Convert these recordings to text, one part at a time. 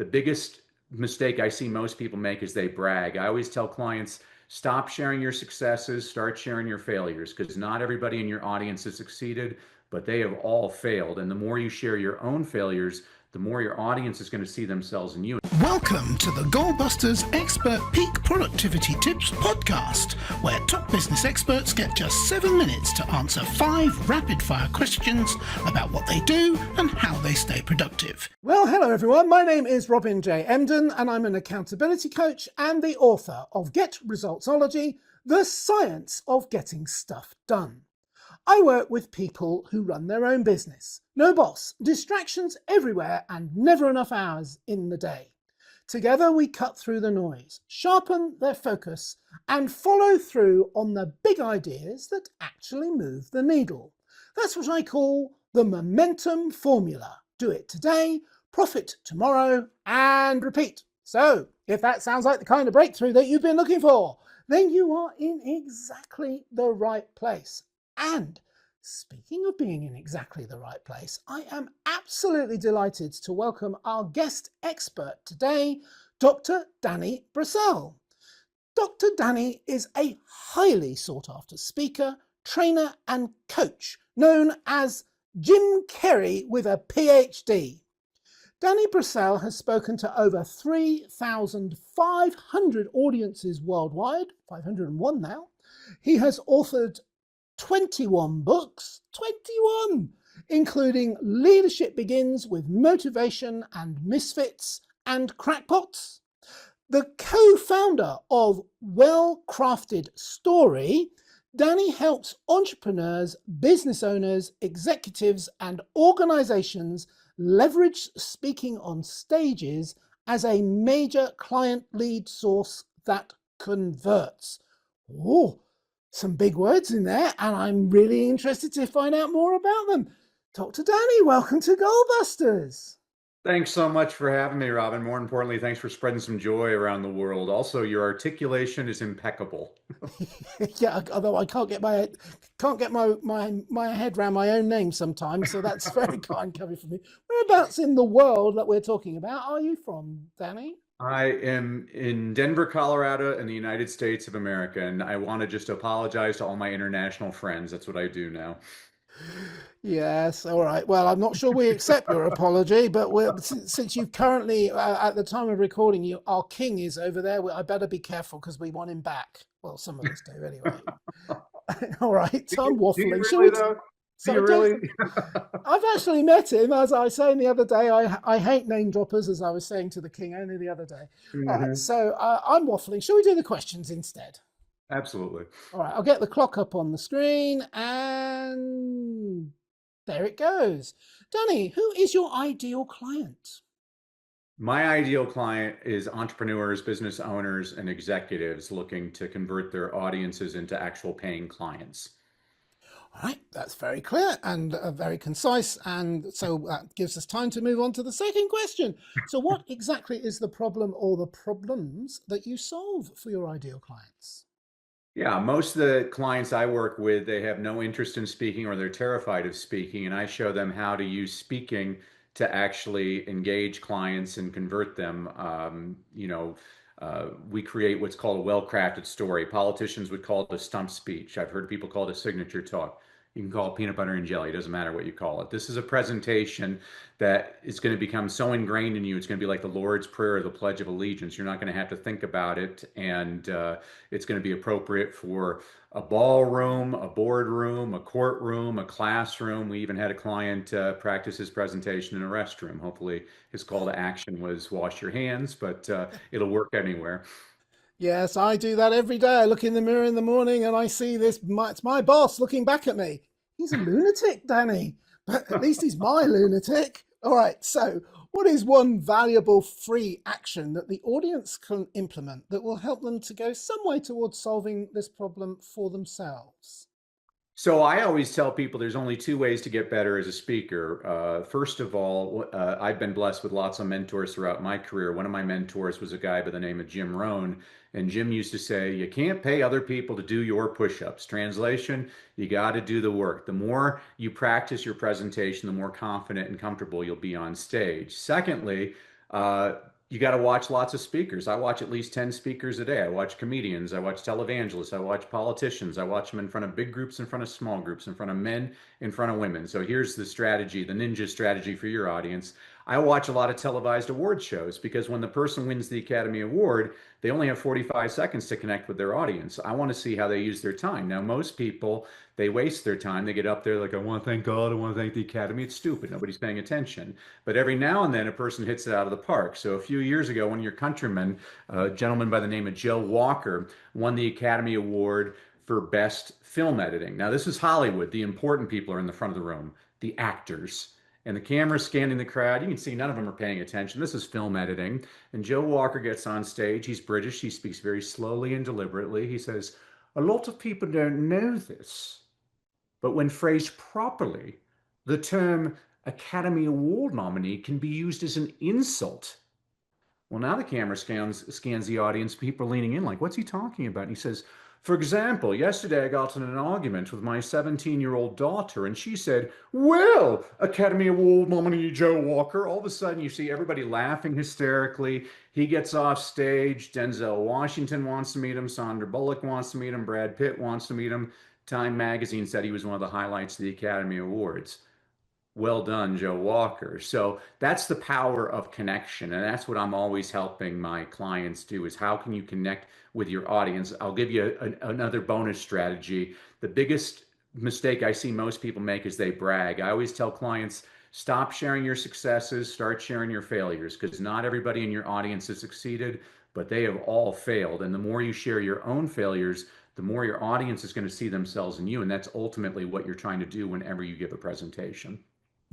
The biggest mistake I see most people make is they brag. I always tell clients, stop sharing your successes, start sharing your failures, because not everybody in your audience has succeeded, but they have all failed. And the more you share your own failures, the more your audience is going to see themselves in you. Welcome to the Goalbusters Expert Peak Productivity Tips podcast, where top business experts get just 7 minutes to answer 5 rapid-fire questions about what they do and how they stay productive. Well, hello everyone. My name is Robin J. Emden, and I'm an accountability coach and the author of Get Resultsology, the science of getting stuff done. I work with people who run their own business. No boss, distractions everywhere, and never enough hours in the day. Together we cut through the noise, sharpen their focus, and follow through on the big ideas that actually move the needle. That's what I call the momentum formula. Do it today, profit tomorrow, and repeat. So, if that sounds like the kind of breakthrough that you've been looking for, then you are in exactly the right place. And speaking of being in exactly the right place, I am absolutely delighted to welcome our guest expert today, Dr. Danny Brassell. Dr. Danny is a highly sought after speaker, trainer and coach known as Jim Carrey with a PhD. Danny Brassell has spoken to over 3,500 audiences worldwide, 501 now. He has authored 21 books, 21, including Leadership Begins with Motivation and Misfits and Crackpots. The co-founder of Well Crafted Story, Danny helps entrepreneurs, business owners, executives, and organizations leverage speaking on stages as a major client lead source that converts. Oh, some big words in there, and I'm really interested to find out more about them. Dr. Danny, welcome to Goalbusters. Thanks so much for having me, Robin. More importantly, thanks for spreading some joy around the world. Also, your articulation is impeccable. Yeah, although I can't get my head around my own name sometimes, so that's very kind coming from me. Whereabouts in the world that we're talking about are you from, Danny? I am in Denver, Colorado, in the United States of America, and I want to just apologize to all my international friends. That's what I do now. Yes, all right. Well, I'm not sure we accept your apology, but since you've currently, at the time of recording, our king is over there, I better be careful because we want him back. Well, some of us do anyway. All right, so I'm waffling. Do you really? I've actually met him, as I was saying the other day. I hate name droppers, as I was saying to the king only the other day. Mm-hmm. All right, so I'm waffling. Shall we do the questions instead? Absolutely. All right, I'll get the clock up on the screen, and there it goes. Danny, who is your ideal client? My ideal client is entrepreneurs, business owners, and executives looking to convert their audiences into actual paying clients. All right, that's very clear and very concise, and so that gives us time to move on to the second question. So what exactly is the problem or the problems that you solve for your ideal clients? Yeah, most of the clients I work with, they have no interest in speaking or they're terrified of speaking, and I show them how to use speaking to actually engage clients and convert them. We create what's called a well-crafted story. Politicians would call it a stump speech. I've heard people call it a signature talk. You can call it peanut butter and jelly. It doesn't matter what you call it. This is a presentation that is going to become so ingrained in you. It's going to be like the Lord's Prayer or the Pledge of Allegiance. You're not going to have to think about it. And it's going to be appropriate for a ballroom, a boardroom, a courtroom, a classroom. We even had a client practice his presentation in a restroom. Hopefully his call to action was wash your hands, but it'll work anywhere. Yes, I do that every day. I look in the mirror in the morning and I see it's my boss looking back at me. He's a lunatic, Danny, but at least he's my lunatic. All right, so what is one valuable free action that the audience can implement that will help them to go some way towards solving this problem for themselves? So I always tell people there's only 2 ways to get better as a speaker. First of all, I've been blessed with lots of mentors throughout my career. One of my mentors was a guy by the name of Jim Rohn, and Jim used to say, you can't pay other people to do your push-ups. Translation, you got to do the work. The more you practice your presentation, the more confident and comfortable you'll be on stage. Secondly, you got to watch lots of speakers. I watch at least 10 speakers a day. I watch comedians, I watch televangelists, I watch politicians. I watch them in front of big groups, in front of small groups, in front of men, in front of women. So here's the strategy, the ninja strategy for your audience. I watch a lot of televised award shows because when the person wins the Academy Award, they only have 45 seconds to connect with their audience. I want to see how they use their time. Now, most people, they waste their time. They get up there like, I want to thank God, I want to thank the Academy. It's stupid. Nobody's paying attention. But every now and then, a person hits it out of the park. So a few years ago, one of your countrymen, a gentleman by the name of Joe Walker, won the Academy Award for Best Film Editing. Now, this is Hollywood. The important people are in the front of the room, the actors. And the camera's scanning the crowd. You can see none of them are paying attention. This is film editing. And Joe Walker gets on stage. He's British. He speaks very slowly and deliberately. He says, a lot of people don't know this, but when phrased properly, the term Academy Award nominee can be used as an insult. Well, now the camera scans the audience. People are leaning in, like, what's he talking about? And he says, for example, yesterday I got in an argument with my 17-year-old daughter, and she said, well, Academy Award nominee Joe Walker. All of a sudden, you see everybody laughing hysterically. He gets off stage. Denzel Washington wants to meet him. Sandra Bullock wants to meet him. Brad Pitt wants to meet him. Time magazine said he was one of the highlights of the Academy Awards. Well done, Joe Walker. So that's the power of connection. And that's what I'm always helping my clients do is how can you connect with your audience? I'll give you another bonus strategy. The biggest mistake I see most people make is they brag. I always tell clients, stop sharing your successes, start sharing your failures, because not everybody in your audience has succeeded, but they have all failed. And the more you share your own failures, the more your audience is going to see themselves in you. And that's ultimately what you're trying to do whenever you give a presentation.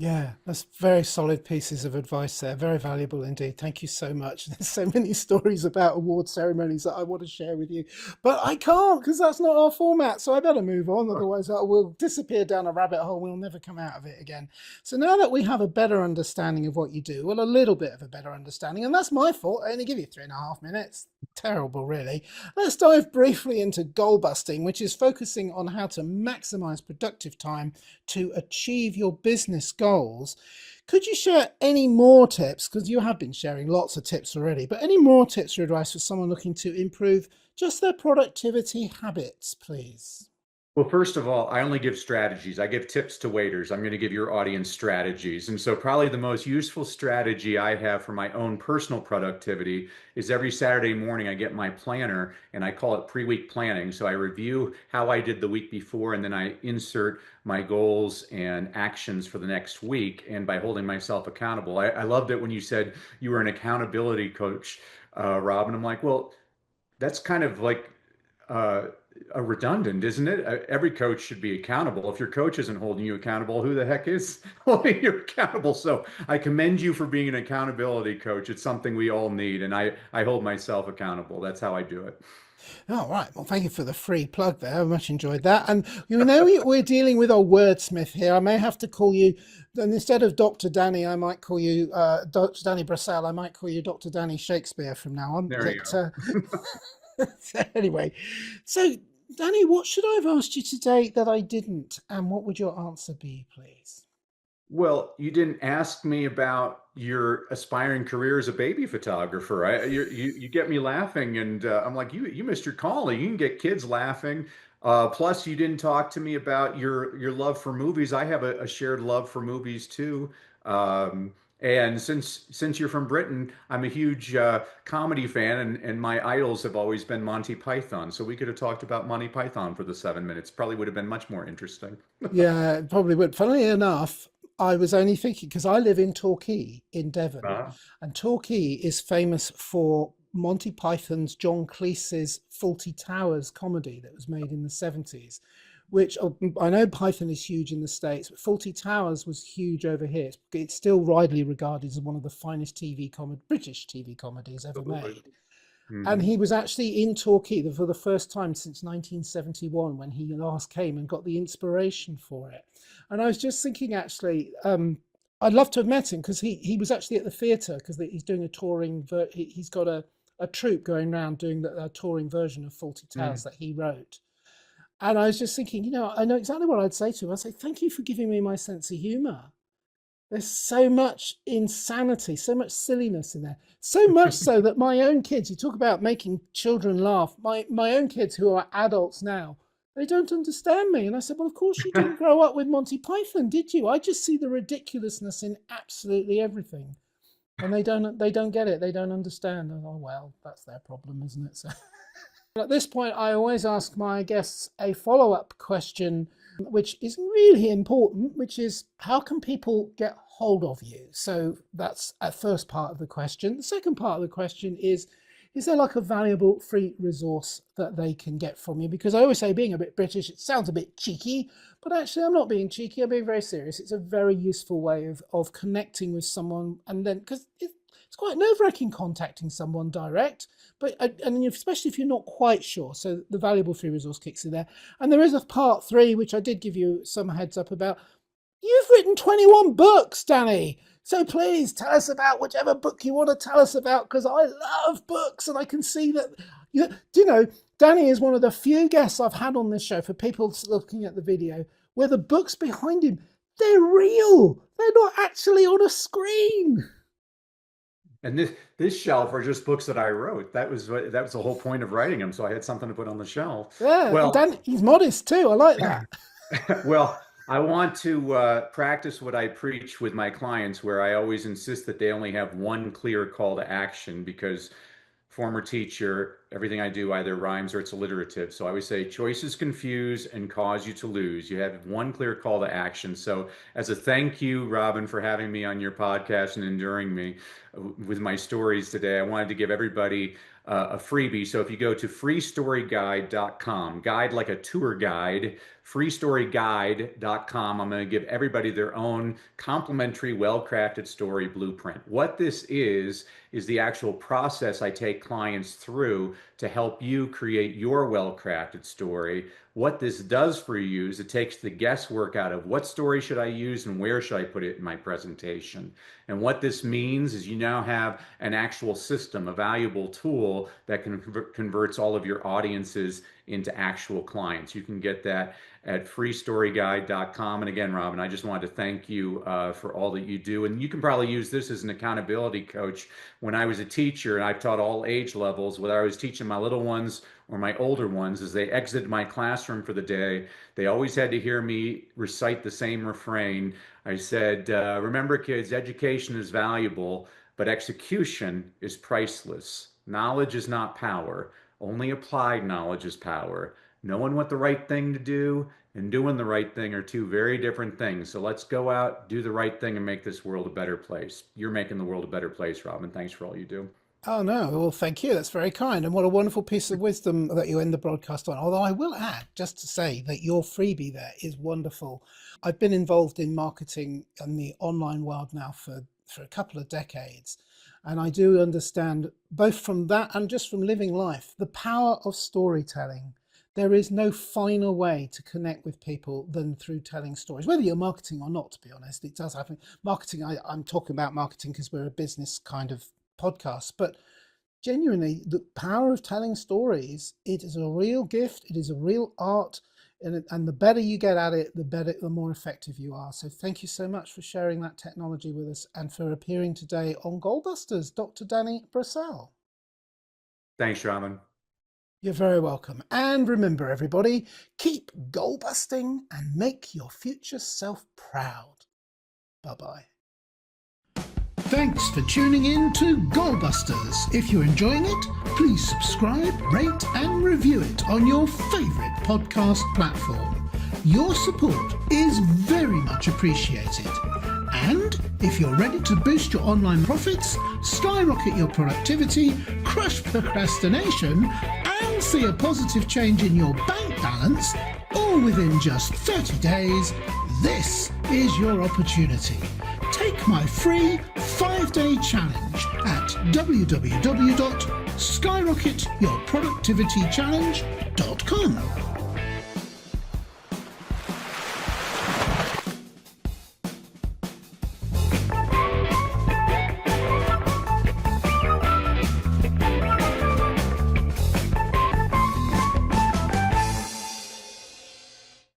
Yeah, that's very solid pieces of advice there. Very valuable indeed. Thank you so much. There's so many stories about award ceremonies that I want to share with you, but I can't because that's not our format. So I better move on. Otherwise, I will disappear down a rabbit hole. We'll never come out of it again. So now that we have a better understanding of what you do, well, a little bit of a better understanding, and that's my fault. I only give you 3.5 minutes. Terrible, really. Let's dive briefly into goal busting, which is focusing on how to maximize productive time to achieve your business goals. Could you share any more tips? Because you have been sharing lots of tips already, but any more tips or advice for someone looking to improve just their productivity habits, please? Well, first of all, I only give strategies. I give tips to waiters. I'm going to give your audience strategies. And so, probably the most useful strategy I have for my own personal productivity is every Saturday morning I get my planner and I call it pre-week planning. So, I review how I did the week before and then I insert my goals and actions for the next week. And by holding myself accountable, I loved it when you said you were an accountability coach, Rob. And I'm like, well, that's kind of like uh, a redundant, isn't it? Every coach should be accountable. If your coach isn't holding you accountable, who the heck is holding you accountable? So I commend you for being an accountability coach. It's something we all need, and I hold myself accountable. That's how I do it. All right. Well, thank you for the free plug there. I much enjoyed that. And you know, we're dealing with a wordsmith here. I may have to call you, and instead of Dr. Danny, I might call you Dr. Danny Brassell. I might call you Dr. Danny Shakespeare from now on. There you But, go. so anyway, so Danny, what should I have asked you today that I didn't? And what would your answer be, please? Well, you didn't ask me about your aspiring career as a baby photographer. You get me laughing, and I'm like, you missed your calling. You can get kids laughing. Plus, you didn't talk to me about your love for movies. I have a shared love for movies too. And since you're from Britain, I'm a huge comedy fan, and my idols have always been Monty Python. So we could have talked about Monty Python for the 7 minutes. Probably would have been much more interesting. Yeah, it probably would. Funnily enough, I was only thinking because I live in Torquay in Devon, Uh, and Torquay is famous for Monty Python's John Cleese's Fawlty Towers comedy that was made in the 70s, which I know Python is huge in the States, but Fawlty Towers was huge over here. It's still widely regarded as one of the finest British TV comedies ever Absolutely. made. And Hmm. he was actually in Torquay for the first time since 1971 when he last came and got the inspiration for it. And I was just thinking, actually, I'd love to have met him because he was actually at the theatre because he's doing a touring. He's got a troupe going around doing a touring version of Fawlty Towers that he wrote. And I was just thinking, I know exactly what I'd say to him. I'd say, thank you for giving me my sense of humour. There's so much insanity, so much silliness in there. So much so that my own kids, you talk about making children laugh, my own kids who are adults now, they don't understand me. And I said, well, of course you didn't grow up with Monty Python, did you? I just see the ridiculousness in absolutely everything. And they don't get it. They don't understand. Oh, well, that's their problem, isn't it? So at this point, I always ask my guests a follow-up question, which is really important, which is how can people get hold of you? So that's a first part of the question. The second part of the question is there like a valuable free resource that they can get from you? Because I always say, being a bit British, it sounds a bit cheeky, but actually I'm not being cheeky, I'm being very serious. It's a very useful way of connecting with someone, and then, because it's quite nerve-wracking contacting someone direct, but and especially if you're not quite sure. So the valuable free resource kicks in there. And there is a part 3, which I did give you some heads up about. You've written 21 books, Danny. So please tell us about whichever book you want to tell us about, because I love books, and I can see that, do you know, Danny is one of the few guests I've had on this show, for people looking at the video, where the books behind him, they're real. They're not actually on a screen. And this shelf are just books that I wrote. That was the whole point of writing them. So I had something to put on the shelf. Yeah, Well, Dan, he's modest too. I like that. well, I want to practice what I preach with my clients, where I always insist that they only have one clear call to action, because former teacher, everything I do either rhymes or it's alliterative. So I always say choices confuse and cause you to lose. You have one clear call to action. So as a thank you, Robin, for having me on your podcast and enduring me with my stories today, I wanted to give everybody a freebie. So if you go to freestoryguide.com, guide like a tour guide, freestoryguide.com, I'm going to give everybody their own complimentary, well-crafted story blueprint. What this is the actual process I take clients through to help you create your well-crafted story. What this does for you is it takes the guesswork out of what story should I use and where should I put it in my presentation. And what this means is you now have an actual system, a valuable tool that converts all of your audiences into actual clients. You can get that at freestoryguide.com. And again, Robin, I just wanted to thank you for all that you do. And you can probably use this as an accountability coach. When I was a teacher, and I've taught all age levels, whether I was teaching my little ones or my older ones, as they exited my classroom for the day, they always had to hear me recite the same refrain. I said, remember kids, education is valuable, but execution is priceless. Knowledge is not power. Only applied knowledge is power. Knowing what the right thing to do and doing the right thing are two very different things. So let's go out, do the right thing, and make this world a better place. You're making the world a better place, Robin. Thanks for all you do. Oh, no. Well, thank you. That's very kind. And what a wonderful piece of wisdom that you end the broadcast on. Although I will add, just to say, that your freebie there is wonderful. I've been involved in marketing in the online world now for a couple of decades. And I do understand, both from that and just from living life, the power of storytelling. There is no finer way to connect with people than through telling stories, whether you're marketing or not, to be honest. It does happen. Marketing, I'm talking about marketing because we're a business kind of podcast, but genuinely, the power of telling stories, it is a real gift. It is a real art. And the better you get at it, the more effective you are. So thank you so much for sharing that technology with us and for appearing today on Goalbusters, Dr. Danny Brassell. Thanks, Robin. You're very welcome. And remember, everybody, keep goal busting and make your future self proud. Bye-bye. Thanks for tuning in to Goalbusters. If you're enjoying it, please subscribe, rate and review it on your favourite podcast platform. Your support is very much appreciated. And if you're ready to boost your online profits, skyrocket your productivity, crush procrastination, and see a positive change in your bank balance, all within just 30 days, this is your opportunity. Take my free 5-day challenge at www.skyrocketyourproductivitychallenge.com.